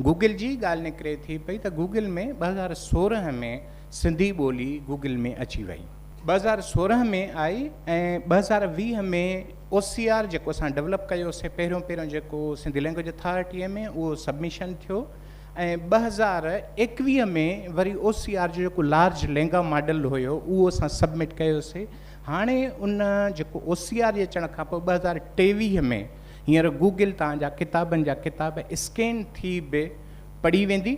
Google जी ॻाल्हि निकिरे थी पई त गूगल में 2016 में सिंधी ॿोली गूगल में अची वई। 2016 में आई ऐं 2020 में OCR जेको असां डेवलप कयोसीं पहिरियों जेको सिंधी लैंग्वेज अथॉरिटीअ में उहो सबमिशन थियो ऐं 2021 में वरी OCR जो जेको लार्ज लैंग्वेज मॉडल हुयो उहो असां सबमिट कयोसीं। हाणे उन जेको OCR जे अचण खां पोइ 2023 में हींअर गूगल तव्हांजा किताबनि जा किताब स्कैन थी बि पढ़ी वेंदी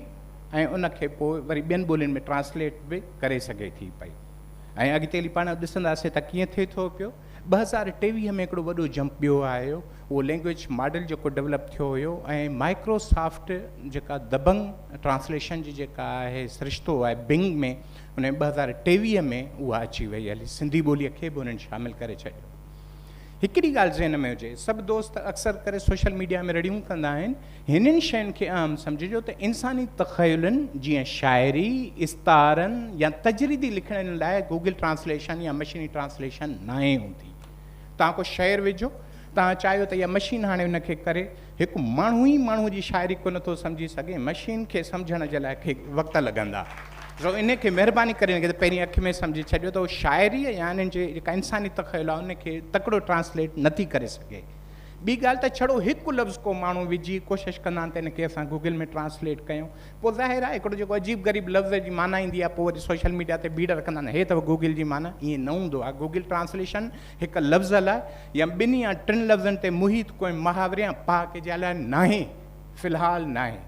ऐं उनखे पोइ वरी ॿियनि ॿोलियुनि में ट्रांसलेट बि करे सघे थी पई। ऐं अॻिते हली पाण ॾिसंदासीं त कीअं थिए थो पियो। 2023 में हिकिड़ो वॾो जंप ॿियो आयो, उहो लैंग्वेज मॉडल जेको डेवलप थियो हुयो ऐं माइक्रोसॉफ्ट जेका दबंग ट्रांसलेशन जी जेका आहे सिरिश्तो आहे बिंग में, उन 2023 में उहा अची वई हली, सिंधी ॿोलीअ खे बि उन्हनि शामिलु करे छॾियो। हिकिड़ी ॻाल्हि ज़हन में हुजे, सभु दोस्त अक्सर करे सोशल मीडिया में रड़ियूं कंदा आहिनि, हिननि शयुनि खे आम सम्झिजो त इंसानी तख़यलुनि जीअं शाइरी, इस्तारनि या तजरीदी लिखण लाइ गूगल ट्रांसलेशन या मशीनी ट्रांसलेशन न आहे हूंदी। तव्हां को शाइर विझो, तव्हां चाहियो त इहा मशीन हाणे उनखे करे, हिकु माण्हू ई माण्हू जी शाइरी को नथो सम्झी सघे, मशीन खे सम्झण जे लाइ वक़्तु लॻंदा। सो इनखे महिरबानी करे त पहिरीं अखि में सम्झी छॾियो त उहो शाइरी या इन्हनि जे जेका इंसानी तख़यलु आहे उनखे तकिड़ो ट्रांसलेट नथी करे सघे। ॿी ॻाल्हि त छड़ो हिकु लफ़्ज़ को माण्हू विझी कोशिशि कंदा आहिनि त इनखे असां गूगल में ट्रांसलेट कयूं, पोइ ज़ाहिर आहे हिकिड़ो जेको अजीब ग़रीब लफ़्ज़ जी माना ईंदी आहे, पोइ वरी सोशल मीडिया ते भीड़ रखंदा आहिनि, हे अथव गूगल जी माना। ईअं न हूंदो आहे। गूगल ट्रांसलेशन हिकु लफ़्ज़ लाइ या ॿिनी या टिनि लफ़्ज़नि ते मुहित कोई मुहावरे या पहाके जे लाइ न आहे, फ़िलहालु न आहे।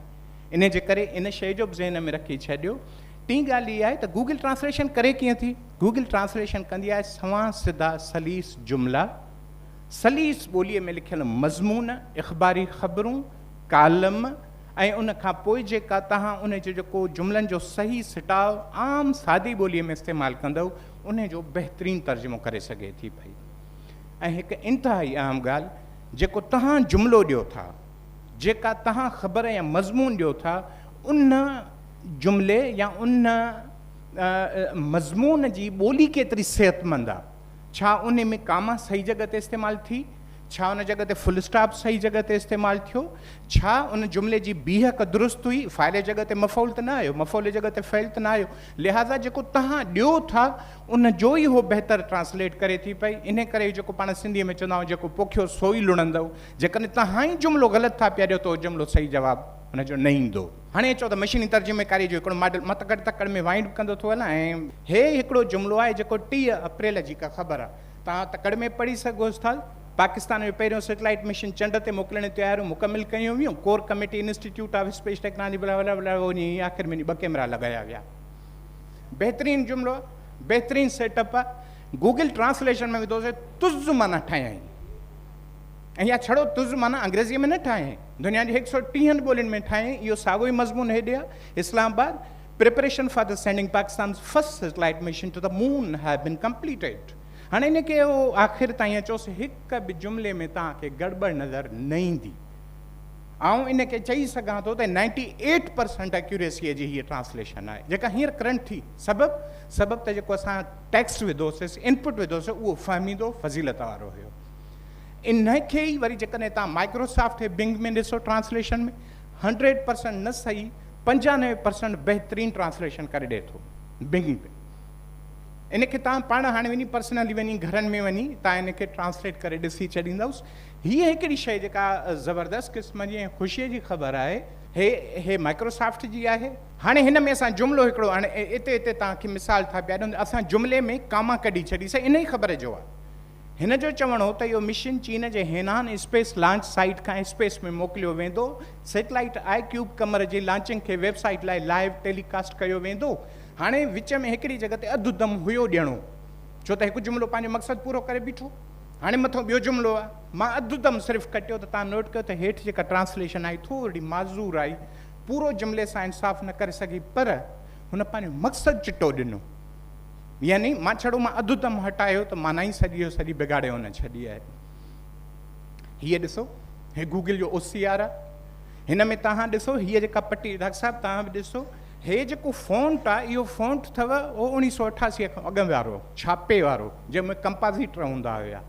इन जे करे इन शइ जो बि ज़हन में रखी छॾियो। टी ॻाल्हि इहा आहे त गूगल ट्रांसलेशन करे कीअं थी। गूगल ट्रांसलेशन कंदी आहे सवां सिधा सलीस जुमिला, सलीस ॿोलीअ में लिखियल मज़मून, इख़बारी ख़बरूं, कालम ऐं उन खां पोइ जेका तव्हां उन जो जेको जुमिलनि जो सही सिटाव आम सादी ॿोलीअ में इस्तेमालु कंदव उन जो बहितरीनु तर्जुमो करे सघे थी पई। ऐं हिकु इंतिहाई अहम ॻाल्हि, जेको तव्हां जुमिलो ॾियो था, जेका तव्हां ख़बर या मज़मून ॾियो था, उन जुमिले या उन मज़मून जी ॿोली केतिरी सिहतमंद आहे। छा उन में कामा सही जॻह ते इस्तेमालु थी, छा उन जॻह ते फुल स्टॉप सही जॻह ते इस्तेमालु थियो, छा उन जुमिले जी बीहक दुरुस्त हुई, फ़ाइल जॻह ते मफ़ौल त न आयो, मफ़ौल जॻह ते फ़ैल त न आयो। लिहाज़ा जेको तव्हां ॾियो था उन जो ई उहो बहितर ट्रांसलेट करे थी पई। इन करे जेको पाण सिंधीअ में चवंदा आहियूं, जेको पोखियो सो ई लुणंदव। जेकॾहिं तव्हां ई जुमिलो ग़लति था पिया ॾियो त उहो जुमिलो सही जवाबु हुनजो न ईंदो। हाणे चओ त मशीनी तर्जुमेकारी जो हिकिड़ो मॉडल मां तकड़ में वाइंड कंदो थो हलां, ऐं हे हिकिड़ो जुमिलो आहे जेको 30 अप्रैल जी का ख़बर आहे, तव्हां तकड़ में पढ़ी सघोसि था। पाकिस्तान में पहिरियों सैटेलाइट मिशन चंड ते मोकिलण जी तयारियूं मुकमिल कयूं वियूं। Corps committee institute of space technology वञी आख़िर में 2 कैमरा लॻाया विया। बहितरीनु जुमिलो, बहितरीनु सेटअप आहे। गूगल ट्रांसलेशन में विधोसीं तुज़ माना ठाहियईं, ऐं इहा छड़ो तुज़ माना अंग्रेज़ीअ में न ठाहियईं, दुनिया जी 130 ॿोलियुनि में ठाहियईं। इहो साॻियो ई मज़मून हेॾे आहे। Islamabad, preparation for the sending Pakistan first satellite mission to the moon have been completed. हाणे इनखे उहो आख़िर ताईं अचोसि, हिकु बि जुमिले में तव्हांखे गड़बड़ नज़र न ईंदी। ऐं इनखे चई सघां थो त 98% एक्यूरेसीअ जी हीअ ट्रांसलेशन आहे जेका हींअर करंट थी। सबबु त जेको असां टेक्स्ट विधोसीं, इनपुट विधोसीं, उहो फ़हमीदो फज़ीलत वारो हुयो। इनखे ई वरी जेकॾहिं तव्हां माइक्रोसॉफ्ट बिंग में ॾिसो, ट्रांसलेशन में 100% न सही, 95% बहितरीनु ट्रांसलेशन करे ॾिए थो बिंग में। इनखे तव्हां पाण हाणे वञी पर्सनली वञी घरनि में वञी तव्हां इनखे ट्रांसलेट करे ॾिसी छॾींदुसि। हीअ हिकिड़ी शइ जेका ज़बरदस्त क़िस्म जी ऐं ख़ुशीअ जी ख़बर आहे, हे माइक्रोसॉफ्ट जी आहे। हाणे हिन में असां जुमिलो हिकिड़ो, हाणे हिते तव्हांखे मिसाल था पिया ॾियूं, असां जुमिले में कामा कढी छॾीसीं, इन ई ख़बर जो आहे। हिन जो चवणो हो त इहो मिशन चीन जे हेनान स्पेस लॉन्च साइट खां स्पेस में मोकिलियो वेंदो। सैटेलाइट iCube कमर जी लॉन्चिंग खे वेबसाइट लाइ लाइव टेलीकास्ट कयो वेंदो। हाणे विच में हिकिड़ी जॻह ते अधु दम हुयो ॾियणो, छो त हिकु जुमिलो पंहिंजो मक़सदु पूरो करे बीठो। हाणे मथो ॿियो जुमिलो आहे, मां अधु दम सिर्फ़ु कटियो, त तव्हां नोट कयो त हेठि जेका ट्रांसलेशन आई थोरी माज़ूर आई, पूरो जुमिले सां इंसाफ़ न करे सघी, पर हुन पंहिंजो मक़सदु चिटो ॾिनो। यानी मां छड़ो अधु दम हटायो त माना ई सॼी बिगाड़े हुन छॾी आहे। हीअ ॾिसो, हे गूगल जो OCR आहे। हिन में तव्हां ॾिसो, हीअ जेका पटी, डॉक्टर साहिबु तव्हां बि ॾिसो, हे जेको फ़ॉन्ट आहे, इहो फ़ॉन्ट अथव 1988 खां अॻु वारो, छापे वारो, जंहिंमें कंपाज़िटर हूंदा हुया।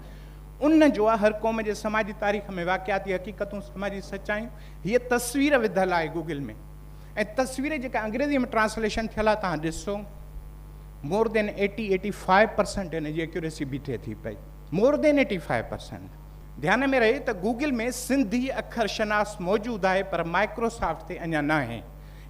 उन जो आहे हर क़ौम जे समाजी तारीख़ में वाक़ियाती हक़ीक़तूं समाजी सचायूं हीअ तस्वीर विधल आहे गूगल में ऐं तस्वीर जेका अंग्रेज़ीअ में ट्रांसलेशन थियल आहे तव्हां ॾिसो मोर देन 85% हिन जी एक्यूरेसी बि थिए थी पई मोर देन 85%। ध्यान में रहे त गूगल में सिंधी अखर शनास मौजूदु आहे पर माइक्रोसॉफ्ट ते अञा न आहे।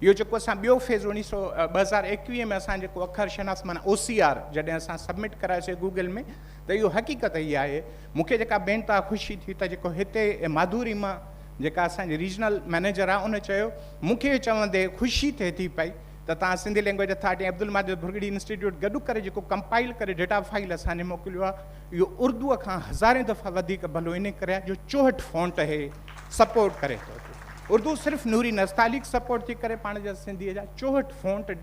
इहो जेको असां ॿियो फेज़ 2021 में असां जेको अखर शनास माना OCR जॾहिं असां सबमिट करायोसीं गूगल में त इहो हक़ीक़त इहा आहे। मूंखे जेका बेन तां ख़ुशी थी त जेको हिते माधुरी मां जेका असांजी रीजनल मैनेजर आहे उन चयो मूंखे चवंदे ख़ुशी थिए थी पई त तव्हां Sindhi language authority Abdul Majid Bhurgri institute गॾु करे जेको कंपाइल करे डेटा फाइल असांजे मोकिलियो आहे इहो उर्दूअ खां हज़ारे दफ़ा वधीक भलो इन करे आहे जो 64 फॉन्ट आहे सपोर्ट करे थो। उर्दू सिर्फ़ु नूरी नस्तालिक सपोर्ट थी करे पाण जा सिंधीअ जा 64 फॉन्ट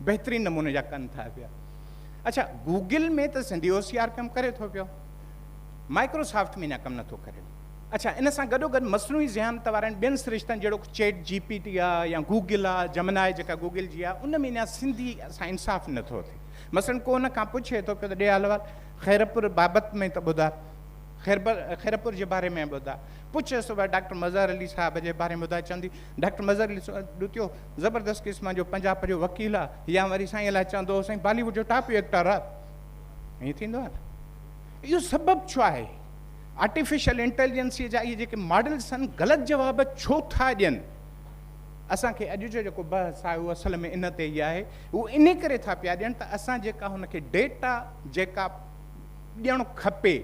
बहितरीन नमूने जा कनि था पिया। अच्छा गूगल में त सिंधी OCR कमु करे थो पियो माइक्रोसॉफ्ट में अञा कमु नथो करे। अच्छा इन सां गॾोगॾु मसनूई ज़हानत वारनि ॿियनि सिरिश्तनि जहिड़ो चैट GPT आहे या गूगल आहे जमनाए जेका गूगल जी आहे उन में अञा सिंधी असां इंसाफ़ नथो थिए। मसलन को उन खां पुछे थो पियो त ॾे हलवाल ख़ैरपुर बाबति में त ॿुधा ख़ैरपुर जे बारे में ॿुधा पुछेसि भाई डॉक्टर मज़हर अली साहब जे बारे में ॿुधाए चवंदी डॉक्टर मज़हर अली ॾुतियो ज़बरदस्त क़िस्म जो पंजाब जो वकील आहे या वरी साईं अलाए चवंदो साईं बॉलीवुड जो टॉप एक्टर आहे ईअं थींदो आहे न। इहो सबबु छो आहे आर्टिफिशियल इंटेलिजेंसीअ जा इहे जेके मॉडल्स आहिनि ग़लति जवाब छो था ॾियनि। असांखे अॼु जो जेको बहस आहे उहो असल में इन ते ई आहे उहो इन करे था पिया ॾियनि त असां जेका हुनखे डेटा जेका ॾियणु खपे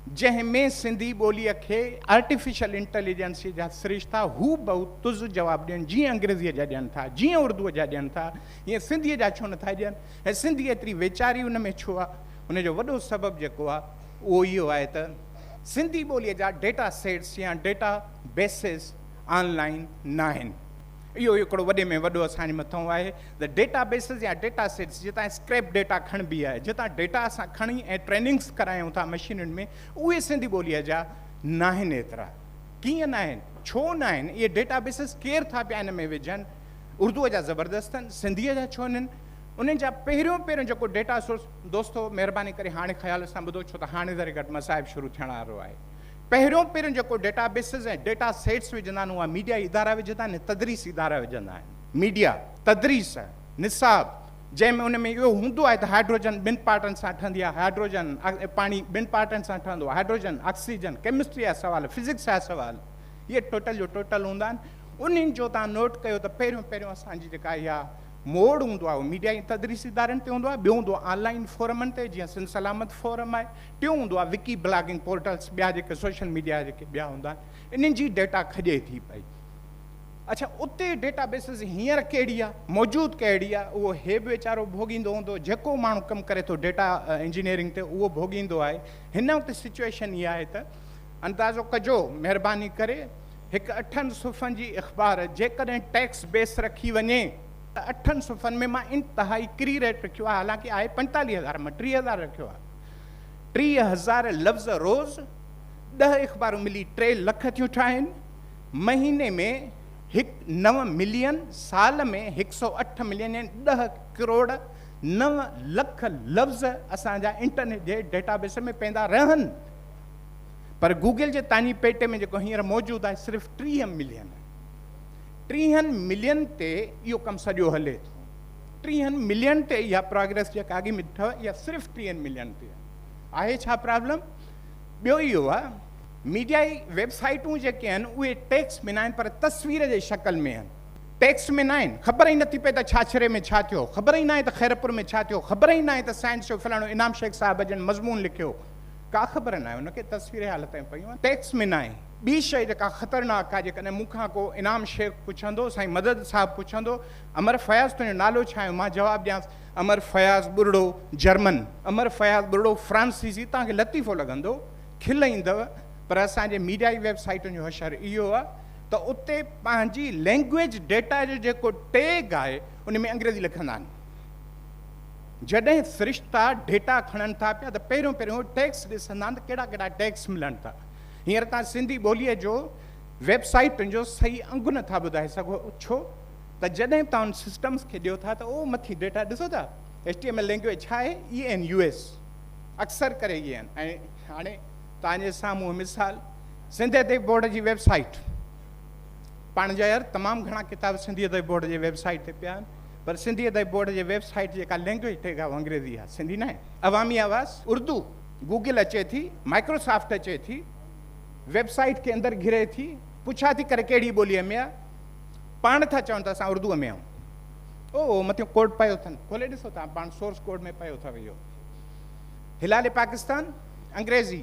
जंहिंमें सिंधी ॿोलीअ खे आर्टिफिशियल इंटेलिजेंसी जा सिरिश्ता हू बहु तुज़ जवाब ॾियनि जीअं अंग्रेज़ीअ जा ॾियनि था जीअं उर्दूअ जा ॾियनि था हीअं सिंधीअ जा छो नथा ॾियनि ऐं सिंधी एतिरी वेचारी हुन में छो आहे। हुनजो वॾो सबबु जेको आहे उहो इहो आहे त सिंधी ॿोलीअ जा डेटा सेट्स या डेटा बेसिस ऑनलाइन न आहिनि। इहो हिकिड़ो वॾे में वॾो असांजे मथां आहे त डेटा बेसिस या डेटा सेट्स जितां स्क्रैप डेटा खणिबी आहे जितां डेटा असां खणी ऐं ट्रेनिंग्स करायूं था मशीनुनि में उहे सिंधी ॿोलीअ जा न आहिनि एतिरा। कीअं न आहिनि छो न आहिनि इहे डेटा बेसिस केरु था पिया हिन में विझनि उर्दूअ जा ज़बरदस्त आहिनि सिंधीअ जा छो न उन्हनि जा पहिरियों जेको डेटा सोर्स दोस्तो महिरबानी करे हाणे ख़्याल सां ॿुधो छो त हाणे दरे घटि मसाइब शुरू थियण वारो आहे। पहिरियों जेको डेटा बेसिस ऐं डेटा सेट्स विझंदा आहिनि उहा मीडिया इदारा विझंदा आहिनि तदरीस इदारा विझंदा आहिनि। मीडिया तदरीस निसाब जंहिंमें उन में इहो हूंदो आहे त हाइड्रोजन ॿिनि पार्टनि सां ठहंदी आहे हाइड्रोजन पाणी ॿिनि पार्टनि सां ठहंदो आहे हाइड्रोजन ऑक्सीजन केमिस्ट्री जा सवाल फिज़िक्स जा सवाल इहे टोटल जो टोटल हूंदा आहिनि। उन्हनि जो तव्हां नोट कयो त पहिरियों असांजी जेका इहा मोड़ हूंदो आहे उहो मीडिया जी तदरीस इदारनि ते हूंदो आहे। ॿियो हूंदो आहे ऑनलाइन फोरमनि ते जीअं सिंध सलामत फोरम आहे। टियों हूंदो आहे विकी ब्लॉगिंग पोर्टल्स ॿिया जेके सोशल मीडिया जेके ॿिया हूंदा आहिनि इन्हनि जी डेटा खॼे थी पई। अच्छा उते डेटा बेसिस हींअर कहिड़ी आहे मौजूदु कहिड़ी आहे उहो हे बि वीचारो भोॻींदो हूंदो जेको माण्हू कमु करे थो डेटा इंजीनियरिंग ते उहो भोॻींदो आहे। हिन वक़्तु सिचुएशन इहा आहे त अंदाज़ो कजो महिरबानी करे हिकु 8 सुफ़नि जी अख़बार जेकॾहिं टैक्स बेस रखी वञे त 8 सुफ़नि में मां इंतिहाई किरी रेट रखियो आहे हालांकि आहे 45,000 मां 30,000 रखियो आहे। 30,000 लफ़्ज़ रोज़ 10 अख़बारूं मिली 3 लख थियूं ठाहिनि महीने में 9 मिलियन साल में 108 मिलियन यानी 10 करोड़ 9 लख लफ़्ज़ असांजा इंटरनेट जे डेटाबेस में पवंदा रहनि पर गूगल जे तानी पेटे में जेको हींअर मौजूदु आहे सिर्फ़ु 30 मिलियन 30 मिलियन ते इहो कमु सॼो हले थो। 30 मिलियन ते इहा प्रोग्रेस जेका अॻे में अथव इहा सिर्फ़ु 30 मिलियन ते आहे। छा प्रॉब्लम ॿियो इहो आहे मीडिया जी वेबसाइटूं जेके आहिनि उहे टेक्स्ट में न आहिनि पर तस्वीर जे शक्ल में आहिनि। टेक्स्ट में न आहिनि ख़बर ई नथी पए त छाछरे में छा थियो ख़बर ई न आहे त ख़ैरपुर में छा थियो ख़बर ई न आहे त साइंस जो फलाणो इनाम शेख साहब जन मज़मून लिखियो का ख़बर न आहे उनखे तस्वीर हालतूं पयूं टेक्स्ट में न आहे। ॿी शइ जेका ख़तरनाक आहे जेकॾहिं मूंखां को इनाम शेख पुछंदो साईं मदद साहब पुछंदो अमर फयाज़ तुंहिंजो नालो छा आहे मां जवाबु ॾियांसि अमर फयाज़ बुरड़ो जर्मन अमर फयाज़ बुरड़ो फ्रांसीसी तव्हांखे लतीफ़ो लॻंदो खिल ईंदव पर असांजे मीडिया जी वेबसाइटुनि जो हशर इहो आहे त उते पंहिंजी लैंग्वेज डेटा जो जेको टैग आहे उन में अंग्रेज़ी लिखंदा आहिनि। जॾहिं सिरिश्ता डेटा खणनि था पिया त पहिरियों टैक्स ॾिसंदा आहिनि त कहिड़ा कहिड़ा टैक्स मिलनि था। हींअर तव्हां सिंधी ॿोलीअ जो वेबसाइटुनि जो सही अंगु नथा ॿुधाए सघो छो त जॾहिं तव्हां उन सिस्टम्स खे ॾियो था त उहो मथी डेटा ॾिसो था HTML लैंग्वेज छा आहे ENUS अक्सर करे इहे आहिनि। ऐं हाणे तव्हांजे साम्हूं मिसाल सिंध अदब बोर्ड जी वेबसाइट पाण जा यार तमामु घणा किताब सिंधी अदब बोर्ड जे वेबसाइट ते पिया आहिनि पर सिंधी अदब बोर्ड जे वेबसाइट जेका लैंग्वेज टेक आहे अंग्रेज़ी आहे सिंधी न आहे अवामी आवाज़ उर्दू गूगल अचे थी माइक्रोसॉफ्ट अचे थी वेबसाइट के अंदरि घिरे थी पुछा थी करे कहिड़ी ॿोलीअ में आहे पाण था चवनि त असां उर्दूअ में आहियूं ओ मथियों कोड पियो अथनि खोले ॾिसो तव्हां पाण सोर्स कोड में पियो अथव इहो हिलाल पाकिस्तान अंग्रेज़ी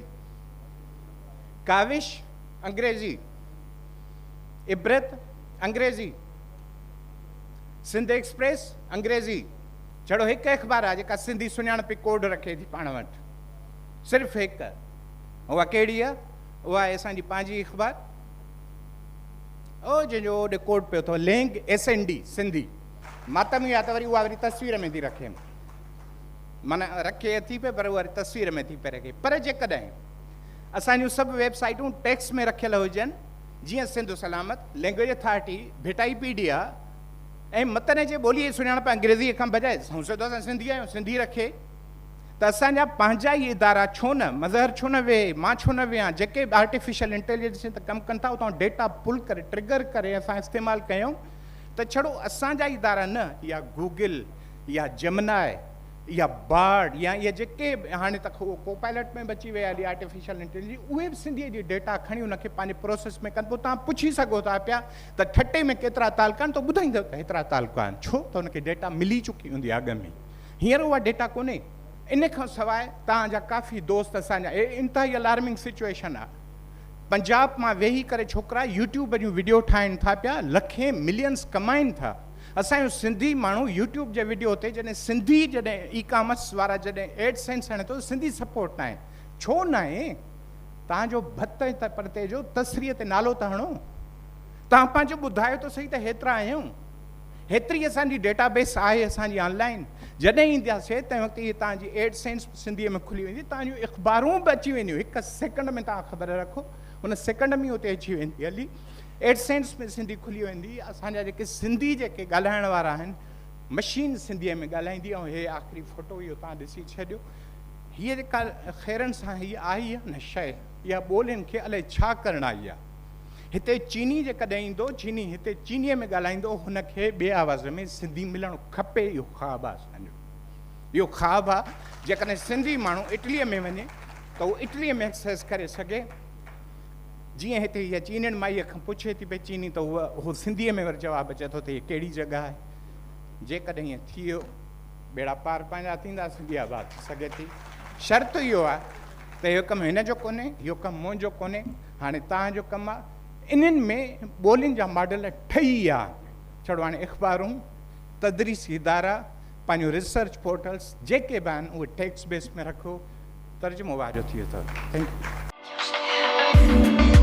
काविश अंग्रेज़ी इबरत अंग्रेज़ी सिंध एक्सप्रेस अंग्रेज़ी छड़ो हिकु अख़बार आहे जेका सिंधी सुञाणपी कोड रखे थी पाण वटि सिर्फ़ु हिकु उहा कहिड़ी आहे उहा आहे असांजी पंहिंजी अख़बार ओ जंहिंजो ओॾे कोड पियो अथव लिंक SND सिंधी मातम या त वरी उहा वरी तस्वीर में थी रखे माना रखे थी पए पर उहा वरी तस्वीर में थी पए रखे पर जेकॾहिं असांजूं सभु वेबसाइटूं टेक्स्ट में रखियल हुजनि जीअं सिंधु सलामत लैंग्वेज अथॉरिटी भिटाईपीडिया ऐं मतन जे ॿोलीअ जी सुञाणप अंग्रेज़ीअ खां बजाए संसद असां सिंधी आहियूं सिंधी रखे त असांजा पंहिंजा ई इदारा छो न मज़हर छो न वेहे मां छो न वेहां जेके आर्टिफिशियल इंटेलिजेंस ते कमु कनि था उतां डेटा पुल करे ट्रिगर करे असां इस्तेमालु कयूं त छड़ो असांजा इदारा न या गूगल या जमनाए या बार्ड या इहे जेके हाणे त को पायलट में बची विया हली आर्टिफिशियल इंटेलिजेंस उहे बि सिंधीअ जी डेटा खणी उनखे पंहिंजे प्रोसेस में कनि पोइ तव्हां पुछी सघो था पिया त ठटे में केतिरा तालुका आहिनि त ॿुधाईंदव त हेतिरा तालुका आहिनि छो त हुनखे डेटा मिली चुकी हूंदी आहे अॻु में हींअर उहा डेटा कोन्हे इन खां सवाइ तव्हांजा काफ़ी दोस्त असांजा इंतिहाई अलार्मिंग सिचुएशन आहे पंजाब मां वेही करे छोकिरा यूट्यूब जूं वीडियो ठाहिनि था पिया लखे मिलियंस कमाइनि था असांजो सिंधी माण्हू यूट्यूब जे वीडियो ते जॾहिं सिंधी जॾहिं ई कॉमर्स वारा जॾहिं एडसेंस हणे थो सिंधी सपोर्ट न आहे छो न आहे तव्हांजो भत ऐं परते जो तस्रीअ ते नालो त हणो तव्हां पंहिंजो ॿुधायो त सही त हेतिरा आहियूं हेतिरी असांजी डेटाबेस आहे असांजी ऑनलाइन जॾहिं ईंदासीं तंहिं वक़्तु इहे तव्हांजी एडसेंस सिंधीअ में खुली वेंदी तव्हांजूं अख़बारूं बि अची वेंदियूं हिकु सेकंड में तव्हां ख़बर रखो हुन सेकंड में उते अची वेंदी हली एडसेंस में सिंधी खुली वेंदी असांजा जेके सिंधी जेके ॻाल्हाइण वारा आहिनि मशीन सिंधीअ में ॻाल्हाईंदी ऐं हे आख़िरी फोटो इहो तव्हां ॾिसी छॾियो हीअ जेका ख़ैरनि सां हीअ आई आहे न शइ इहा ॿोलियुनि खे अलाए छा करणु आई आहे हिते चीनी जेकॾहिं ईंदो चीनी हिते चीनीअ में ॻाल्हाईंदो हुनखे ॿिए आवाज़ में सिंधी मिलणु खपे इहो ख़्वाबु आहे असांजो इहो ख़्वाबु आहे जेकॾहिं सिंधी माण्हू इटलीअ में वञे त उहो इटलीअ में एक्सेस करे सघे जीअं हिते हीअ चीनियुनि माईअ खां पुछे थी पई चीनी त उहो सिंधीअ में वरी जवाबु अचे थो त हीअ कहिड़ी जॻह आहे जेकॾहिं ईअं थी वियो बेड़ा पार पंहिंजा थींदा सिंधी आबाद थी सघे थी शर्त इहो आहे त इहो कमु हिन जो कोन्हे इहो कमु मुंहिंजो कोन्हे हाणे तव्हांजो कमु आहे इन्हनि में ॿोलियुनि जा मॉडल ठही विया छड़ो हाणे अख़बारूं तदरीसी इदारा पंहिंजो रिसर्च पोर्टल्स जेके बि आहिनि उहे टेक्स्ट बेस में रखो तर्जुमो वारियो थी वियो अथव थैंक यू